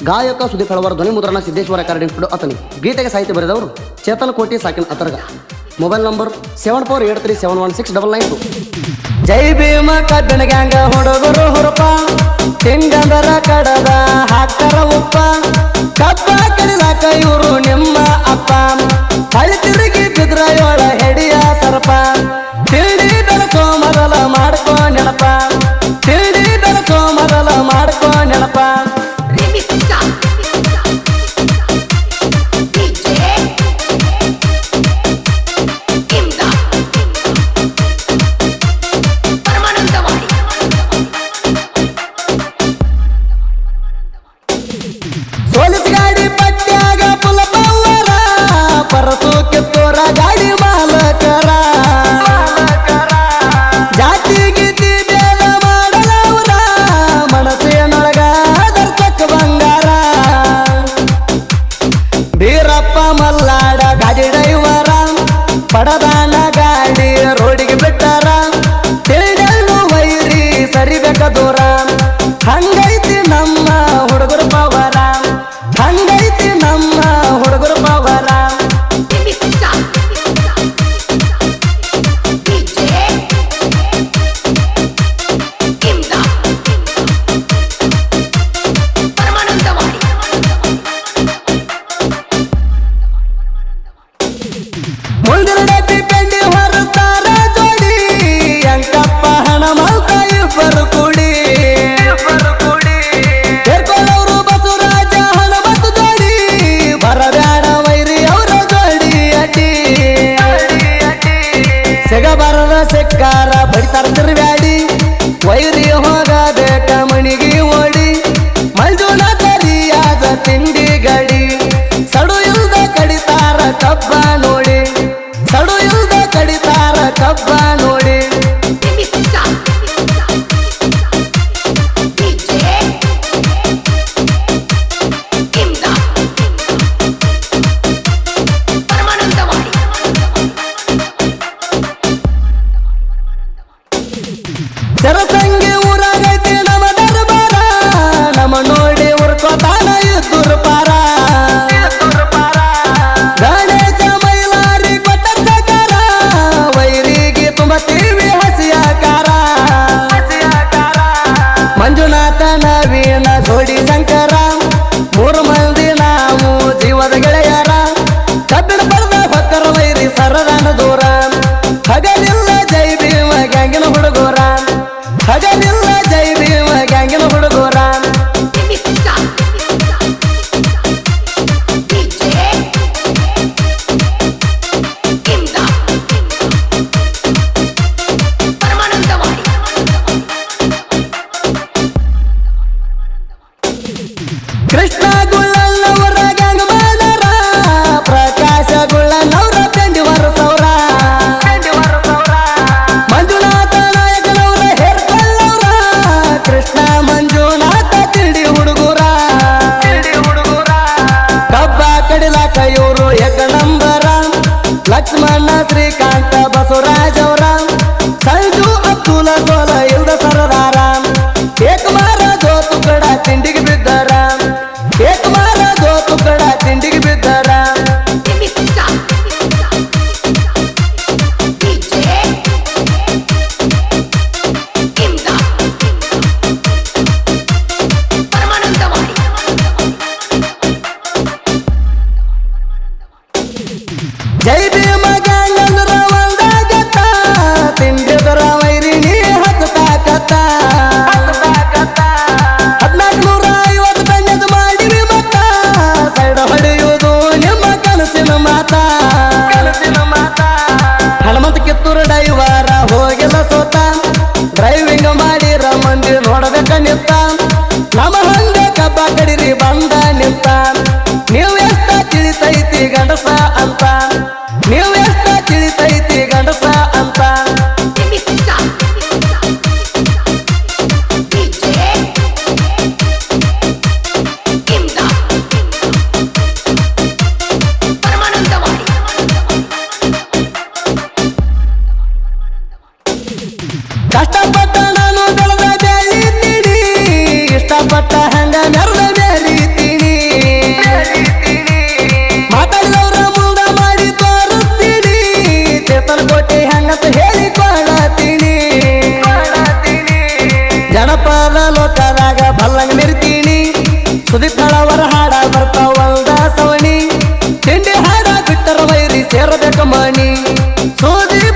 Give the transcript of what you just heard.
ಗಾಯಕ ಸುದೀಪ್ ಹಳವರ ಧ್ವನಿ ಮುದ್ರಣ ಸಿದ್ದೇಶ್ವರ ರೆಕಾರ್ಡಿಂಗ್ ಸ್ಟುಡಿಯೋ ಅತನಿ. ಗೀತೆಗೆ ಸಾಹಿತ್ಯ ಬರೆದವರು ಚೇತನ್ ಕೋಟಿ ಸಾಕಿನ್ ಅತರ್ಗ. Mobile number 7483716992. ಜೈ ಭೀಮ ಕಬ್ಬಿಣ ಗ್ಯಾಂಗ ಹುಡುಗರು ಹುರುಪ ತಿಂಗಂದರ ಕಡದ ಹಾಕರ ಉಪ್ಪ ಕಬ್ಬ ಕಡಿಲಾಕ ಇವರು ನಿಮ್ಮ ಅಪ್ಪ ಹಳಿ ತಿರುಗಿ ಬಿದ್ರಯೋಳ ಹೆಡಿಯ ಸರ್ಪ ತಿಳಿ ಬೆಳಸೋ ಮೊದಲ ಮಾಡ್ಕೋ ನೆನಪ ತಿಳಿ ಬೆಳಸೋ ಮೊದಲ ಮಾಡ್ಕೋ ನೆನಪ. ಸೋಲಿಸ್ ಗಾಡಿ ಪಟ್ಟ್ಯಾಗ ಪುಲ ಪವರ ಪರಸು ಕಿತ್ತೂರ ಗಾಡಿ ಮಾಲಕರ ಜಾತಿ ಗೀತಿ ಬೇಡ ಮಾಡಲವರ ಮನಸ್ಸಿನೊಳಗ ದರ್ಶಕ ಬಂಗಾರ ಬೀರಪ್ಪ ಮಲ್ಲಾಡ ಗಾಡಿ ಡ್ರೈವರ ಪಡದಾನ ಗಾಡಿ ರೋಡಿಗೆ ಬಿಟ್ಟಾರ ತಿಳಿದಲ್ಲು ವೈರಿ ಸರಿಬೇಕ ದೂರ ಹಂಗೈತಿ ನಮ್ಮ ಹುಡುಗರು ಪವರ ಹಂಗೈತಿ ನಮ್ಮ ಹುಡುಗರು ಪವರ. ಮುಂದಿನ ಡಬ್ಬಿ ಪೆಂಡಿ ಹೊರಸ್ತಾರ ಜೋಡಿ ಅಂಕಪ್ಪ ಹಣ ಮಲ್ಕ ಇಬ್ಬರು ಕೂಡಿ ಸೇರ್ಕೊಳ್ಳೋರು ಬಸವರಾಜ ಹಣ ಮತ್ತು ಜೋಡಿ ಬರಬ್ಯಾಡ ವೈರಿ ಅವರ ಜೋಡಿ ಅಡ್ಡಿ ಸಿಗಬಾರದ ಸಿಕ್ಕಾರ ಬಡಿತಾರ ತಿರುವ್ಯಾಡಿ ವೈರಿ ಹೋಗಬೇಕ ಮಣಿಗಿ ಓಡಿ ಮಂಜುನಾಥ ರಿಯಾಜ ತಿಂಡಿ ಗಡಿ ಸಡು ಇಲ್ದ ಕಡಿತಾರ ಕಬ್ಬ ನೋಡಿ ಸಡು ಇಲ್ದ ಕಡಿತಾರ ಕಬ್ಬ ನೋಡಿ. ಸರಸಂಗಿ ಊರಾಗೈತಿ ನಮ್ಮ ದರ್ಬಾರ ನಮ್ಮ ನೋಡಿ ಉರ್ಕೋತಾನ ಇದ್ದುರು ಪಾರ ಗಣೇಶ ಮೈಲಾರಿ ಕೊಟ್ಟ ಸಕಾರ ವೈರಿಗೆ ತುಂಬತೀವಿ ಹಸಿಯಾಕಾರ ಮಂಜುನಾಥ ನವೀನ ಜೋಡಿ ಶಂಕರ ಮೂರು ಮಂದಿ ನಾವು ಜೀವದ ಗೆಳೆಯರ ಕಬ್ಬಿಣ ಪಡೆದ ಹೊಕ್ಕರ ವೈರಿ ಸರದಾನ ದೂರ ಹಗಲಿಲ್ಲ ಜೈ ಭೀಮ ಗ್ಯಾಂಗಿನ ಹುಡುಗರ ಹಗಲಿಲ್ಲ ಜೈ ಭೀಮ ಗ್ಯಾಂಗಿನ ಹುಡುಗರ. ಕೃಷ್ಣ ಗುಳ್ಳನವರ ಗ್ಯಾಂಗ್ ಮಾಡರ ಪ್ರಕಾಶ ಗುಳ್ಳನವರ ಪೆಂಡಿ ವರಸವ್ರ ಮಂಜುನಾಥ ನಾಯಕನವರ ಹೇರ್ಕೊಳ್ಳವ್ರ ಕೃಷ್ಣ ಮಂಜುನಾಥ ತಿಂಡಿ ಹುಡುಗರ ಕಬ್ಬ ಕಡಿಲಾಕ ಇವರು ಏಕ ನಂಬರ ಲಕ್ಷ್ಮಣ ಶ್ರೀಕಾಂತ ಬಸವರಾಜ್ ಅವರ ಸಂಜು ಅಬ್ದುಲ ಸೋಲ ಇಲ್ದ ಸರದಾರ ಏಕಮಾರ ಜೋತು ಕಡ ತಿಂಡಿಗೆ ಬಿದ್ದರ ಏಕಮಾರ ಜೋತು ಕಡ ತಿಂಡಿಗೆ ಬಿದ್ದರ. ಜೈ ಭೀಮ ಗ್ಯಾಂಗ್ ಅಂದ್ರ ಒಂದಾಗತ್ತ ತಿಂಡಿದರ ವೈರಿ ನೀ ಹತ್ತಾಕತ್ತ 1450 ಬೆಣ್ಣದು ಮಾಡಿವಿ ಮತ್ತ ಸೈಡ ಹೊಡೆಯುವುದು ನಿಮ್ಮ ಕನಸಿನ ಮಾತ ಹನುಮಂತ ಕಿತ್ತೂರು ಡೈವರ ಹೋಗಿಲ್ಲ ಸೋತ ಡ್ರೈವಿಂಗ್ ಮಾಡಿರ ಮಂದಿ ನೋಡಬೇಕ ನಿಂತ ನಮ್ಮ ಹಂಗೆ ಕಬ್ಬ ಕಡಿರಿ ಬಂದ ನಿಂತ ನೀವು ಎಷ್ಟ ತಿಳಿತೈತಿ ಗಂಡಸ ಅಂತ ನೀವು ಎಷ್ಟ ತಿಳಿತೈತಿ ಗಂಡಸ ಅಂತ. ಕಷ್ಟಪಟ್ಟ ನಾನು ಬೆಳೆದ ಬೆಳಿತೀನಿ ಇಷ್ಟಪಟ್ಟ ಹಂಗ ಮೆರೆದ ಬೆಳಿತೀನಿ ಕೋಟಿ ಹಂಗಂತ ಹೇಳಿಕೊಳ್ಳತೀನಿ ಜನಪದ ಲೋಕದಾಗ ಬಲ್ಲಂಗ ಮಿರ್ತೀನಿ ಸುದೀಪ್ ನಳವರ ಹಾಡ ಬರ್ತಾವಲ್ದ ಸವಣಿ ತಿಂಡಿ ಹಾಡ ಬಿಟ್ಟರ ವೈರಿ ಸೇರಬೇಕ ಮಣಿ ಸುದೀಪ್